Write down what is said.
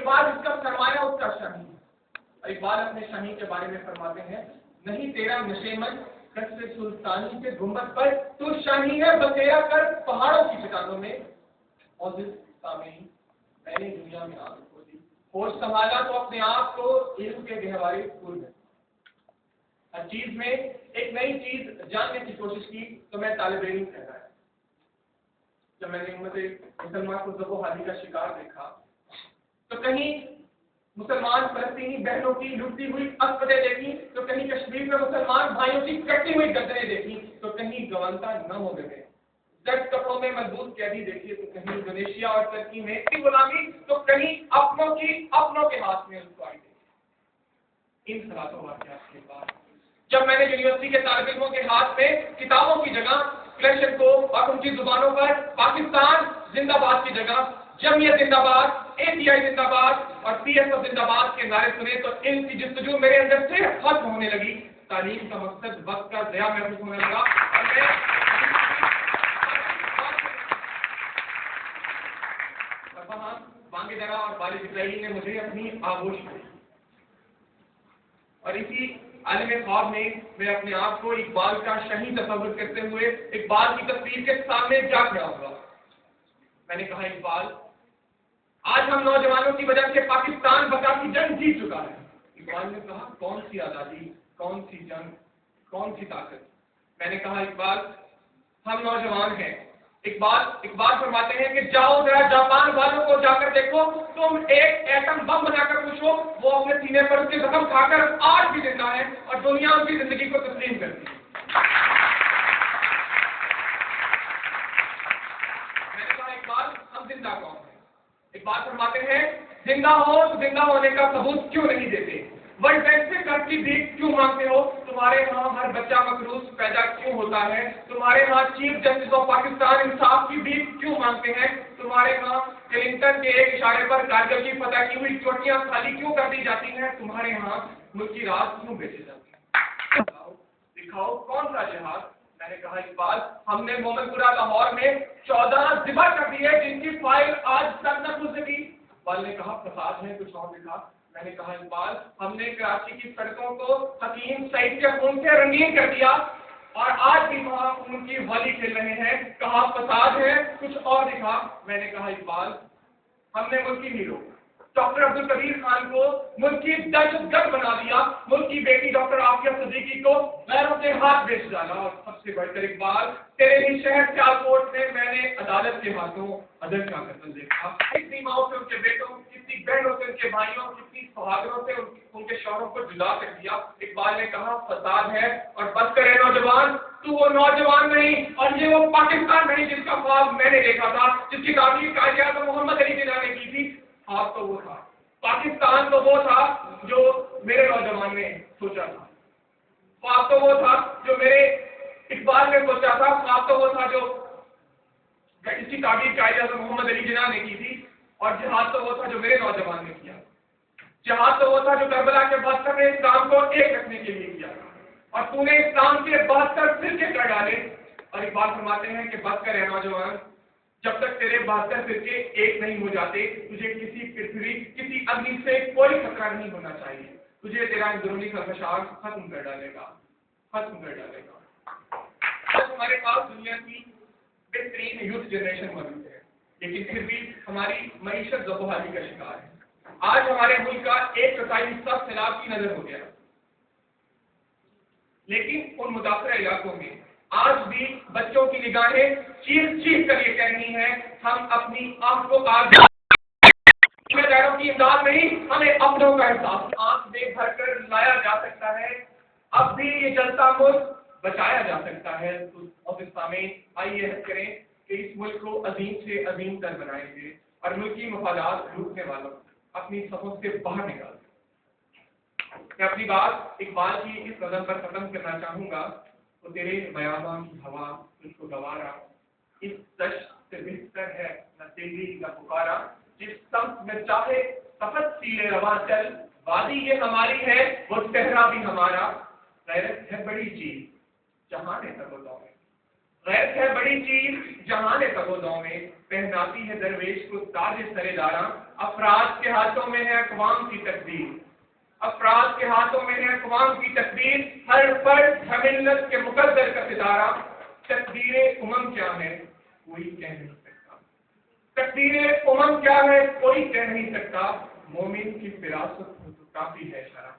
اقبال اس کا سرمایہ اس کا شاہی ہے. اور اقبال اپنے شاہی کے بارے میں فرماتے ہیں نہیں تیرا نشیمن قصر سلطانی کے گنبد پر تو شاہی ہے بسیرا کر پہاڑوں کی چٹانوں میں. اور میں نے دنیا میں آنکھ کھولی ہوش سنبھالا تو اپنے آپ کو علم کے گہوارے کھول گئے. ہر چیز میں ایک نئی چیز جاننے کی کوشش کی تو میں طالب علم کہلایا. جب میں نے امت مسلمان کو ذبح و حالی کا شکار دیکھا تو کہیں مسلمان فلسطینی بہنوں کی لٹتی ہوئی اسپتیں دیکھی تو کہیں کشمیر میں مسلمان بھائیوں کی کٹی ہوئی گردنیں دیکھی تو کہیں گوانتا نہ ہو گئے زرد کپڑوں میں مضبوط قیدی دیکھیے تو کہیں انڈونیشیا اور ترکی میں غلامی تو کہیں اپنوں کے ہاتھ میں رسوائی دیکھی. ان سلاسوں واقعات کے بعد جب میں نے یونیورسٹی کے طالب علموں کے ہاتھ میں کتابوں کی جگہ کلیکشن کو اور ان کی زبانوں پر پاکستان زندہ باد کی جگہ جمعیت زندہ باد اے پی آئی زندہ باد اور پی ایس ایف زندہ باد کے نعرے سنے تو ان کی جستجو میرے اندر سے ختم ہونے لگی. تعلیم کا مقصد وقت کا ضیاع محسوس ہونے لگا اور وہاں بانگے درا اور والد اسرائیل نے مجھے اپنی آغوش کی. اور اسی عالم خواب میں میں اپنے آپ کو اقبال کا شاہی تصور کرتے ہوئے اقبال کی تصویر کے سامنے جا کھڑا ہوا. میں نے کہا اقبال آج ہم نوجوانوں کی وجہ سے پاکستان بقا کی جنگ جیت چکا ہے. اقبال نے کہا کون سی آزادی کون سی جنگ کون سی طاقت. میں نے کہا اقبال ہم نوجوان ہیں. اقبال فرماتے ہیں کہ جاؤ ذرا جاپان والوں کو جا کر دیکھو تم ایک ایٹم بم بنا کر پوچھو وہ اپنے سینے پر اس کے زخم کھا کر آج بھی زندہ ہے اور دنیا ان کی زندگی کو تسلیم کرتی ہے. میں نے کہا اقبال ہم زندہ کون ہیں. اقبال فرماتے ہیں زندہ ہو تو زندہ ہونے کا ثبوت کیوں نہیں دیتے. ورلڈ بینک سے گھر کی بھیک کیوں مانگتے ہو. تمہارے ہاں ہر بچہ مقروض پیدا کیوں ہوتا ہے. تمہارے ہاں چیف جسٹس آف پاکستان انصاف کی بھیک کیوں مانگتے ہیں. تمہارے ہاں کلنٹن کے ایک اشارے پر کارگل کی فتح کی ہوئی چوٹیاں خالی کیوں کر دی جاتی ہیں. تمہارے ہاں ملک کی رات کیوں بیچے جاتے ہیں. دکھاؤ کون سا جہاد. میں نے کہا اقبال ہم نے مومن پورہ لاہور میں 14 ذبح کر دی ہے جن کی فائل آج تک نہ کھل سکی. اقبال نے کہا فساد ہے کچھ اور لکھا. میں نے کہا اقبال ہم نے کراچی کی سڑکوں کو حکیم سعید کے خون سے رنگین کر دیا اور آج بھی وہاں ان کی ہولی کھیل رہے ہیں. کہا فساد ہے کچھ اور دکھا. میں نے کہا اقبال ہم نے ملک کی ہیرو ڈاکٹر عبد القدیر خان کو ملک کی دہشت گرد بنا دیا. ملک کی بیٹی ڈاکٹر عافیہ صدیقی کو غیروں کے ہاتھ بیچ ڈالا. اور سب سے بڑھ کر اقبال تیرے ہی شہر سیالکوٹ میں میں نے عدالت کے ہاتھوں عدل کا قتل دیکھا. کتنی ماؤں سے ان کے بیٹوں کتنی بہنوں سے ان کے بھائیوں کتنی سہاگروں سے ان کے شوہروں کو جدا کر دیا. اقبال نے کہا فساد ہے اور بس کرے نوجوان تو وہ نوجوان نہیں اور یہ وہ پاکستان نہیں جس کا خواب میں نے دیکھا تھا جس کی تعبیر قائد اعظم محمد علی جناح نے کی تھی. خواب تو وہ تھا پاکستان تو وہ تھا جو میرے نوجوان نے سوچا تھا. خواب تو وہ تھا جو میرے اقبال نے سوچا تھا. خواب تو وہ تھا جو اس کی تعبیر قائد اعظم محمد علی جناح نے کی تھی. اور جہاد تو وہ تھا جو میرے نوجوان نے کیا. جہاد تو وہ تھا جو کربلا کے 72 نے اسلام کو ایک رکھنے کے لیے کیا اور تو نے اسلام کے 72 فرقے کر ڈالے. اور اقبال فرماتے ہیں کہ بات کرے نوجوان جب تک تیرے 72 فرقے ایک نہیں ہو جاتے تجھے کسی پرتھوی کسی اگنی سے کوئی خطرہ نہیں ہونا چاہیے. تجھے تیرا اندرونی خدشات ختم کر ڈالے گا. ہمارے پاس دنیا کی بہترین یوتھ جنریشن موجود ہے لیکن پھر بھی ہماری معیشت ذوبحالی کا شکار ہے. آج ہمارے ملک کا 1/4 حصہ سیلاب کی نظر ہو گیا لیکن ان متاثرہ علاقوں میں آج بھی بچوں کی نگاہیں چیخ کر یہ کہنی ہے ہم اپنی آنکھ کو آگ داروں کی امداد نہیں ہمیں اپنوں کا احساس آنکھ میں بھر کر لایا جا سکتا ہے. اب بھی یہ جلتا ملک بچایا جا سکتا ہے. سامعین آئیے عہد کریں کہ اس ملک کو عظیم سے عظیم تر بنائیں گے اور ملکی مفادات لوٹنے والوں اپنی صفوں سے باہر نکال دیں. میں اپنی بات اقبال کی اس قدم پر ختم کرنا چاہوں گا. تو تیرے بیاباں کی ہوا تجھ کو گوارا اس دشت سے بہتر ہے نہ تیری نہ پکارا. جس سمت میں چاہے سفت سیلے رواں چل وادی یہ ہماری ہے وہ صحرا بھی ہمارا. غیرت ہے بڑی چیز جہاں نے تب بتاؤ غیرت ہے بڑی چیز جہاں نے تب و دو میں، پہناتی ہے درویش کو تاج سر داراں، افراد کے ہاتھوں میں ہے اقوام کی تقدیر، افراد کے ہاتھوں میں ہے اقوام کی تقدیر، ہر فرد ہے ملت کے مقدر کا ستارہ، تقدیر امم کیا ہے کوئی کہہ نہیں سکتا، تقدیر امم کیا ہے کوئی کہہ نہیں سکتا، مومن کی فراست ہو تو کافی ہے شرح۔